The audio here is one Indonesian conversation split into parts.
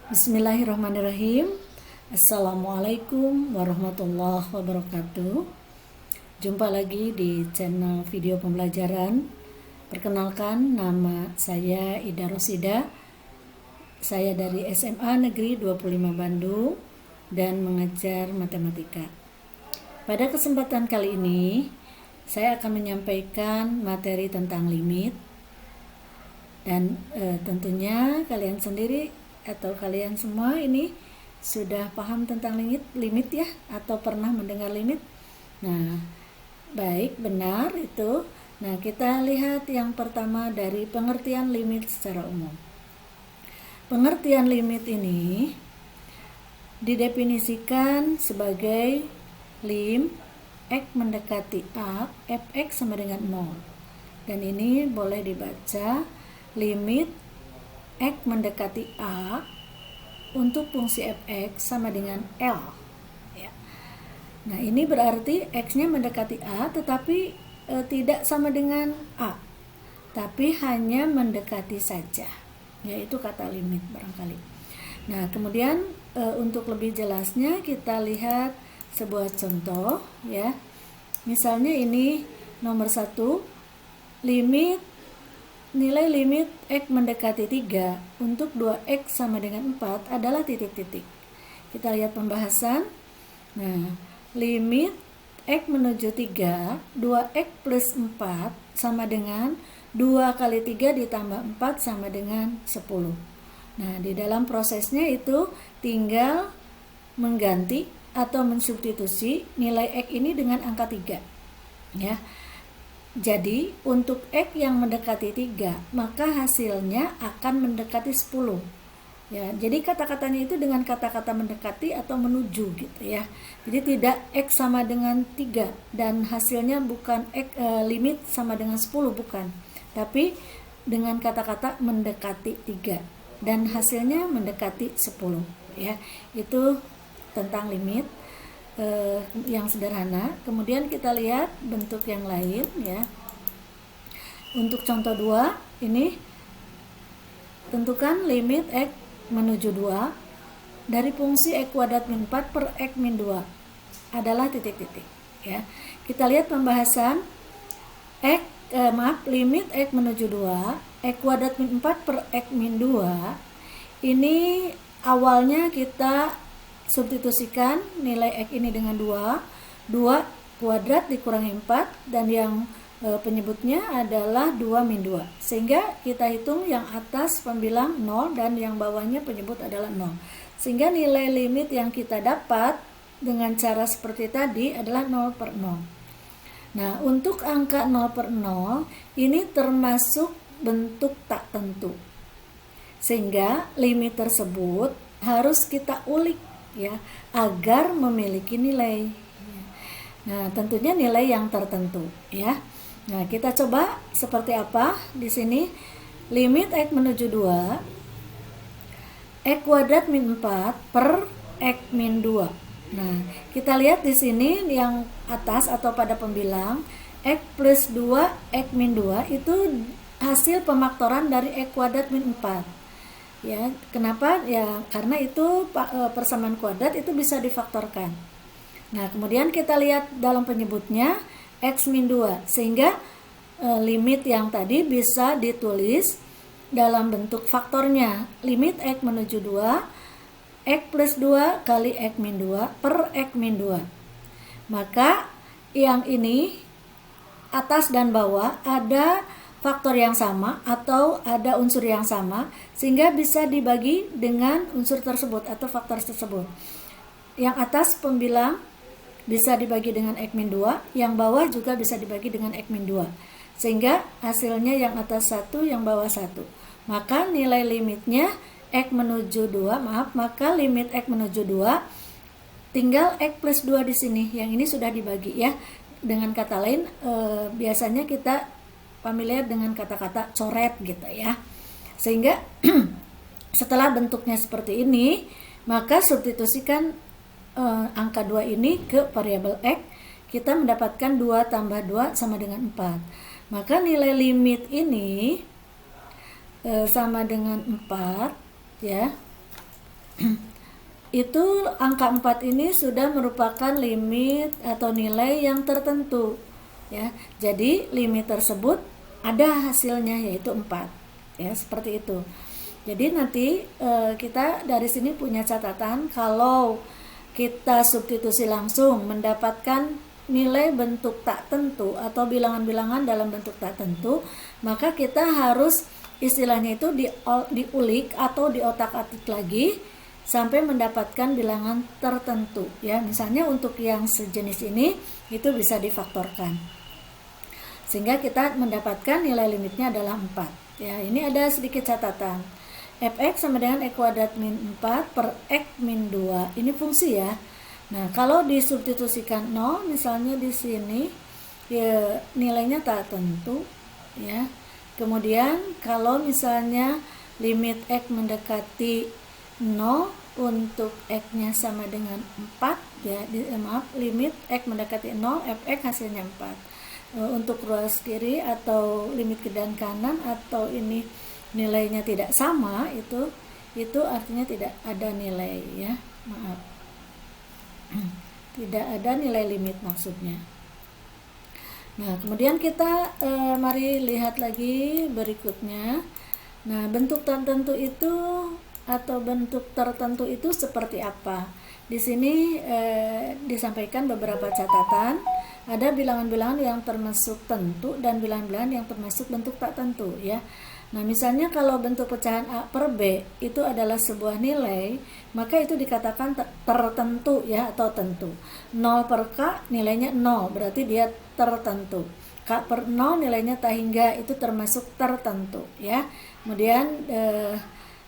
Bismillahirrahmanirrahim. Assalamualaikum warahmatullahi wabarakatuh. Jumpa lagi di channel video pembelajaran. Perkenalkan, nama saya Ida Rosida. Saya dari SMA Negeri 25 Bandung dan mengajar matematika. Pada kesempatan kali ini, saya akan menyampaikan materi tentang limit. Dan tentunya kalian sendiri atau kalian semua ini sudah paham tentang limit ya, atau pernah mendengar limit. Nah, baik, benar itu. Nah, kita lihat yang pertama dari pengertian limit secara umum. Pengertian limit ini didefinisikan sebagai lim x mendekati a, fx sama dengan 0. Dan ini boleh dibaca limit x mendekati a untuk fungsi fx sama dengan L ya. Nah, ini berarti x-nya mendekati a tetapi tidak sama dengan a, tapi hanya mendekati saja, yaitu kata limit barangkali. Nah, kemudian untuk lebih jelasnya kita lihat sebuah contoh ya. Misalnya ini nomor 1, nilai limit x mendekati 3 untuk 2x sama dengan 4 adalah titik-titik. Kita lihat pembahasan. Nah, limit x menuju 3, 2x plus 4 sama dengan 2 kali 3 ditambah 4 sama dengan 10. Nah, di dalam prosesnya itu tinggal mengganti atau mensubstitusi nilai x ini dengan angka 3 ya. Jadi untuk x yang mendekati 3 maka hasilnya akan mendekati 10 ya. Jadi kata-katanya itu dengan kata-kata mendekati atau menuju gitu ya. Jadi tidak x sama dengan 3 dan hasilnya bukan limit sama dengan 10, bukan, tapi dengan kata-kata mendekati 3 dan hasilnya mendekati 10 ya. Itu tentang limit yang sederhana. Kemudian kita lihat bentuk yang lain ya. Untuk contoh 2 ini, tentukan limit x menuju 2 dari fungsi x kuadrat min 4 per x min 2 adalah titik-titik ya. Kita lihat pembahasan limit x menuju 2 x kuadrat min 4 per x min 2 ini awalnya kita substitusikan nilai x ini dengan 2 kuadrat dikurangi 4 dan yang penyebutnya adalah 2 min 2, sehingga kita hitung yang atas pembilang 0 dan yang bawahnya penyebut adalah 0, sehingga nilai limit yang kita dapat dengan cara seperti tadi adalah 0 per 0. Nah, untuk angka 0 per 0 ini termasuk bentuk tak tentu, sehingga limit tersebut harus kita ulik ya, agar memiliki nilai. Nah, tentunya nilai yang tertentu ya. Nah, kita coba seperti apa di sini. Limit x menuju 2 x kuadrat min 4 per x min 2. Nah, kita lihat di sini yang atas atau pada pembilang x plus 2 x min 2 itu hasil pemaktoran dari x kuadrat min 4. Ya, kenapa? Ya, karena itu persamaan kuadrat itu bisa difaktorkan. Nah, kemudian kita lihat dalam penyebutnya x min 2, sehingga limit yang tadi bisa ditulis dalam bentuk faktornya. Limit x menuju 2 x plus 2 kali x min 2 per x min 2. Maka yang ini atas dan bawah ada faktor yang sama atau ada unsur yang sama, sehingga bisa dibagi dengan unsur tersebut atau faktor tersebut. Yang atas pembilang bisa dibagi dengan x min 2, yang bawah juga bisa dibagi dengan x min 2, sehingga hasilnya yang atas 1, yang bawah 1. Maka nilai limitnya x menuju 2, maka limit x menuju 2 tinggal x plus 2 di sini. Yang ini sudah dibagi ya. Dengan kata lain, biasanya kita familiar dengan kata-kata coret gitu ya. Sehingga setelah bentuknya seperti ini, maka substitusikan angka 2 ini ke variabel x, kita mendapatkan 2 tambah 2 sama dengan 4. Maka nilai limit ini sama dengan 4 ya. itu angka 4 ini sudah merupakan limit atau nilai yang tertentu ya. Jadi limit tersebut ada hasilnya yaitu 4 ya, seperti itu. Jadi nanti kita dari sini punya catatan kalau kita substitusi langsung mendapatkan nilai bentuk tak tentu atau bilangan-bilangan dalam bentuk tak tentu, maka kita harus istilahnya itu diulik atau diotak-atik lagi sampai mendapatkan bilangan tertentu ya. Misalnya untuk yang sejenis ini itu bisa difaktorkan sehingga kita mendapatkan nilai limitnya adalah 4 ya. Ini ada sedikit catatan. Fx sama dengan e kuadrat min 4 per x min 2 ini fungsi ya. Nah, kalau disubstitusikan 0 misalnya di sini ya, nilainya tak tentu ya. Kemudian kalau misalnya limit x mendekati 0 untuk x-nya sama dengan 4 ya, limit x mendekati 0 fx hasilnya 4. Untuk ruas kiri atau limit ke dan kanan atau ini nilainya tidak sama, itu artinya tidak ada nilai ya, maaf. Tidak ada nilai limit maksudnya. Nah, kemudian kita mari lihat lagi berikutnya. Nah, bentuk tertentu itu atau bentuk tertentu itu seperti apa? Di sini disampaikan beberapa catatan. Ada bilangan-bilangan yang termasuk tentu dan bilangan-bilangan yang termasuk bentuk tak tentu ya. Nah, misalnya kalau bentuk pecahan A per B itu adalah sebuah nilai, maka itu dikatakan tertentu ya atau tentu. 0 per K nilainya 0, berarti dia tertentu. K per 0 nilainya tak hingga, itu termasuk tertentu ya. Kemudian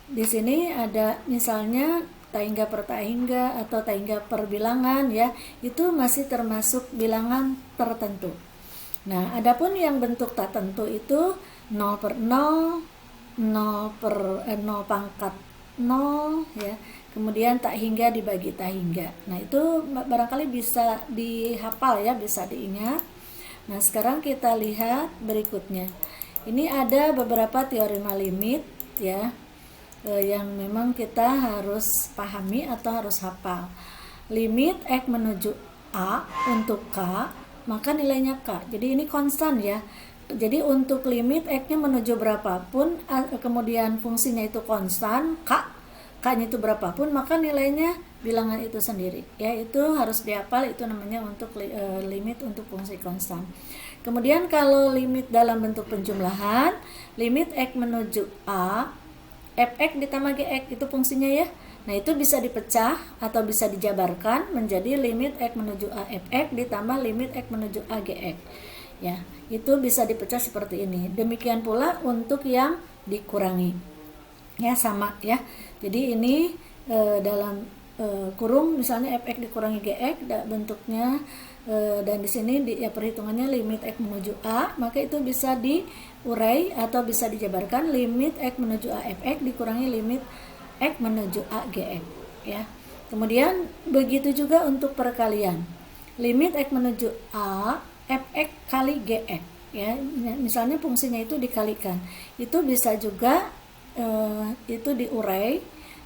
di sini ada misalnya tak hingga per tak hingga atau tak hingga per bilangan ya, itu masih termasuk bilangan tertentu. Nah, adapun yang bentuk tak tentu itu 0 per 0, 0 pangkat 0 ya. Kemudian tak hingga dibagi tak hingga. Nah, itu barangkali bisa dihafal ya, bisa diingat. Nah, sekarang kita lihat berikutnya. Ini ada beberapa teorema limit ya, yang memang kita harus pahami atau harus hafal. Limit x menuju A untuk K, maka nilainya K. Jadi ini konstan ya. Jadi untuk limit x-nya menuju berapapun, kemudian fungsinya itu konstan, K-nya itu berapapun, maka nilainya bilangan itu sendiri. Ya, itu harus dihafal, itu namanya untuk limit untuk fungsi konstan. Kemudian kalau limit dalam bentuk penjumlahan, limit x menuju A, fx ditambah gx itu fungsinya ya. Nah, itu bisa dipecah atau bisa dijabarkan menjadi limit x menuju A fx ditambah limit x menuju A gx. Ya, itu bisa dipecah seperti ini. Demikian pula untuk yang dikurangi. Ya, sama ya. Jadi ini dalam kurung misalnya fx dikurangi gx bentuknya dan di sini ya perhitungannya limit x menuju A, maka itu bisa diurai atau bisa dijabarkan limit x menuju A fx dikurangi limit x menuju A gx ya. Kemudian begitu juga untuk perkalian. Limit x menuju A fx kali gx ya. Misalnya fungsinya itu dikalikan. Itu bisa juga itu diurai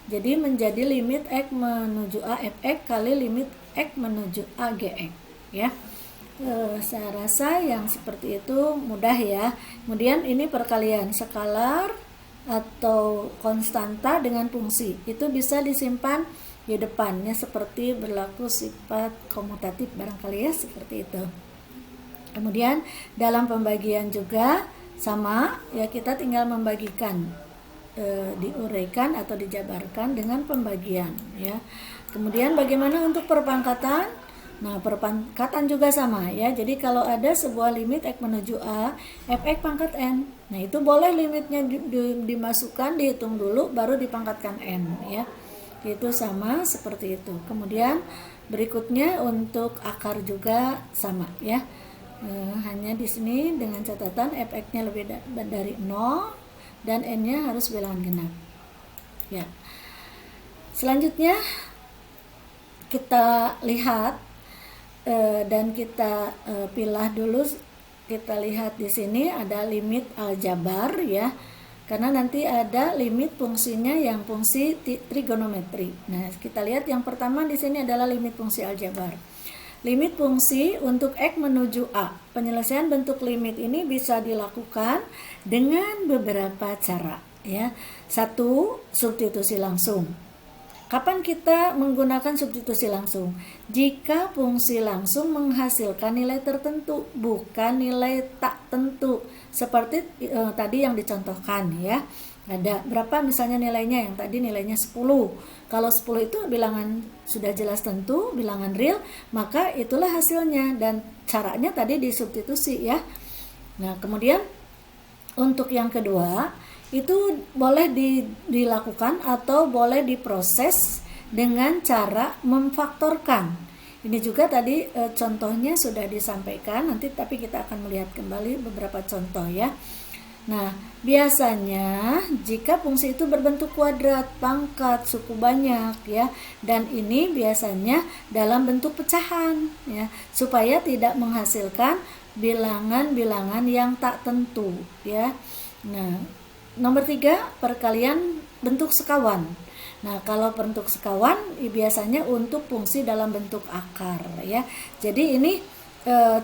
jadi menjadi limit x menuju A fx kali limit x menuju A gx ya. Saya rasa yang seperti itu mudah ya. Kemudian ini perkalian skalar atau konstanta dengan fungsi, itu bisa disimpan di depannya seperti berlaku sifat komutatif barangkali ya, seperti itu. Kemudian dalam pembagian juga sama ya, kita tinggal membagikan, diuraikan atau dijabarkan dengan pembagian ya. Kemudian bagaimana untuk perpangkatan? Nah, perpangkatan juga sama ya. Jadi kalau ada sebuah limit x menuju A, fx pangkat n. Nah, itu boleh limitnya dimasukkan, dihitung dulu baru dipangkatkan n ya. Itu sama seperti itu. Kemudian berikutnya untuk akar juga sama ya. Hanya di sini dengan catatan fx-nya lebih dari 0 dan n-nya harus bilangan genap. Ya. Selanjutnya kita lihat dan kita pilah dulu. Kita lihat di sini ada limit aljabar ya. karena nanti ada limit fungsinya yang fungsi trigonometri. Nah, kita lihat yang pertama di sini adalah limit fungsi aljabar. Limit fungsi untuk X menuju A. Penyelesaian bentuk limit ini bisa dilakukan dengan beberapa cara, ya. 1. Substitusi langsung. Kapan kita menggunakan substitusi langsung? Jika fungsi langsung menghasilkan nilai tertentu, bukan nilai tak tentu. Seperti tadi yang dicontohkan, ya. Ada berapa misalnya nilainya, yang tadi nilainya 10. Kalau 10 itu bilangan sudah jelas tentu, bilangan real, maka itulah hasilnya, dan caranya tadi disubstitusi, ya. Nah, kemudian untuk yang kedua, itu boleh dilakukan atau boleh diproses dengan cara memfaktorkan. Ini juga tadi contohnya sudah disampaikan, nanti tapi kita akan melihat kembali beberapa contoh, ya. Nah, biasanya jika fungsi itu berbentuk kuadrat, pangkat, suku banyak, ya, dan ini biasanya dalam bentuk pecahan, ya, supaya tidak menghasilkan bilangan-bilangan yang tak tentu, ya. Nah, nomor 3, perkalian bentuk sekawan. Nah, kalau bentuk sekawan biasanya untuk fungsi dalam bentuk akar, ya. Jadi ini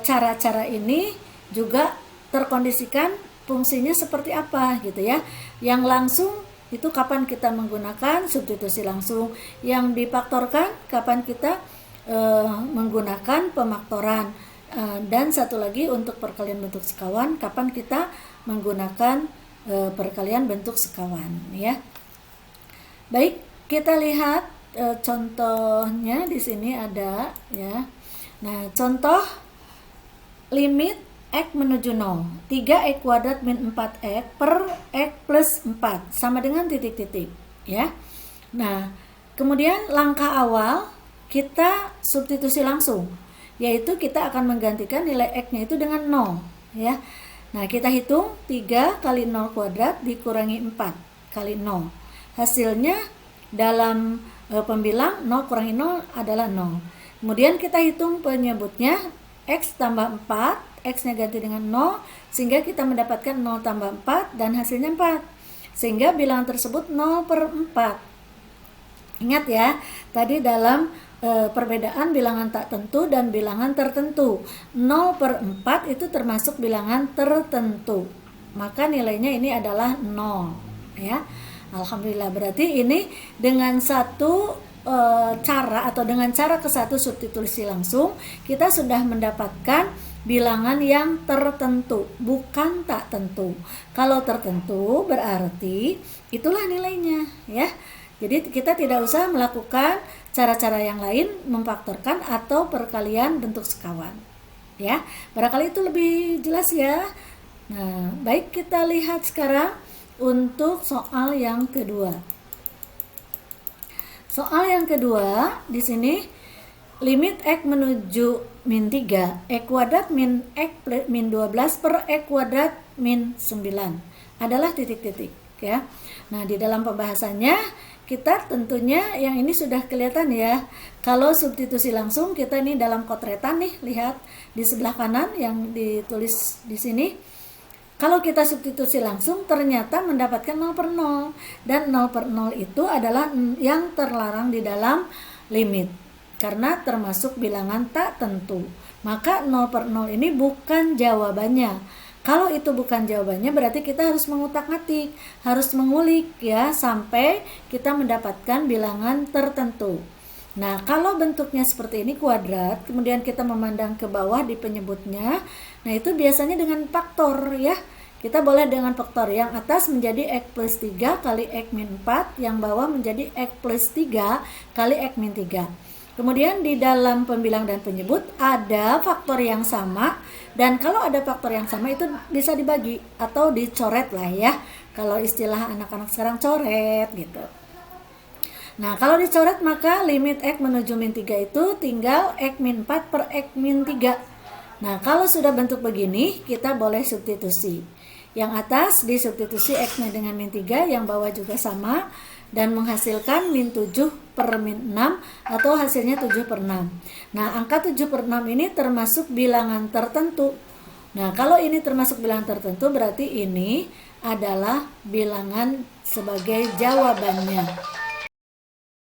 cara-cara ini juga terkondisikan fungsinya seperti apa, gitu, ya. Yang langsung itu kapan kita menggunakan substitusi langsung, yang difaktorkan kapan kita menggunakan pemaktoran, dan satu lagi untuk perkalian bentuk sekawan kapan kita menggunakan perkalian bentuk sekawan, ya. Baik, kita lihat contohnya di sini ada, ya. Nah, contoh limit X menuju 0. 3X kuadrat min 4X per X plus 4 sama dengan titik-titik, ya. Nah, kemudian langkah awal kita substitusi langsung, yaitu kita akan menggantikan nilai X-nya itu dengan 0, ya. Nah, kita hitung 3 kali 0 kuadrat dikurangi 4 kali 0. Hasilnya dalam pembilang 0 kurangi 0 adalah 0. Kemudian kita hitung penyebutnya, X tambah 4, X-nya ganti dengan 0, sehingga kita mendapatkan 0 tambah 4 dan hasilnya 4. Sehingga bilangan tersebut 0 per 4. Ingat, ya, tadi dalam perbedaan bilangan tak tentu dan bilangan tertentu. 0 per 4 itu termasuk bilangan tertentu, maka nilainya ini adalah 0, ya. Alhamdulillah, berarti ini dengan satu cara atau dengan cara ke satu substitusi langsung kita sudah mendapatkan bilangan yang tertentu, bukan tak tentu. Kalau tertentu berarti itulah nilainya, ya. Jadi kita tidak usah melakukan cara-cara yang lain, memfaktorkan atau perkalian bentuk sekawan, ya. Barangkali itu lebih jelas, ya. Nah, baik, kita lihat sekarang untuk soal yang kedua. Soal yang kedua di sini limit X menuju min 3, X kuadrat min X min 12 per X kuadrat min 9 adalah titik-titik, ya. Nah, di dalam pembahasannya kita tentunya yang ini sudah kelihatan, ya. Kalau substitusi langsung kita ini dalam kotretan nih, lihat di sebelah kanan yang ditulis di sini. Kalau kita substitusi langsung ternyata mendapatkan 0 per 0, dan 0 per 0 itu adalah yang terlarang di dalam limit karena termasuk bilangan tak tentu. Maka 0 per 0 ini bukan jawabannya. Kalau itu bukan jawabannya berarti kita harus mengutak-atik, harus mengulik, ya, sampai kita mendapatkan bilangan tertentu. Nah, kalau bentuknya seperti ini kuadrat, kemudian kita memandang ke bawah di penyebutnya, nah itu biasanya dengan faktor, ya. Kita boleh dengan faktor, yang atas menjadi X plus 3 kali X min 4, yang bawah menjadi X plus 3 kali X min 3. Kemudian di dalam pembilang dan penyebut ada faktor yang sama, dan kalau ada faktor yang sama itu bisa dibagi atau dicoret lah, ya. Kalau istilah anak-anak sekarang coret gitu. Nah, kalau dicoret maka limit X menuju min 3 itu tinggal X min 4 per X min 3. Nah, kalau sudah bentuk begini kita boleh substitusi. Yang atas disubstitusi X-nya dengan min 3, yang bawah juga sama, dan menghasilkan min 7 per min 6 atau hasilnya 7 per 6. Nah, angka 7 per 6 ini termasuk bilangan tertentu. Nah, kalau ini termasuk bilangan tertentu berarti ini adalah bilangan sebagai jawabannya.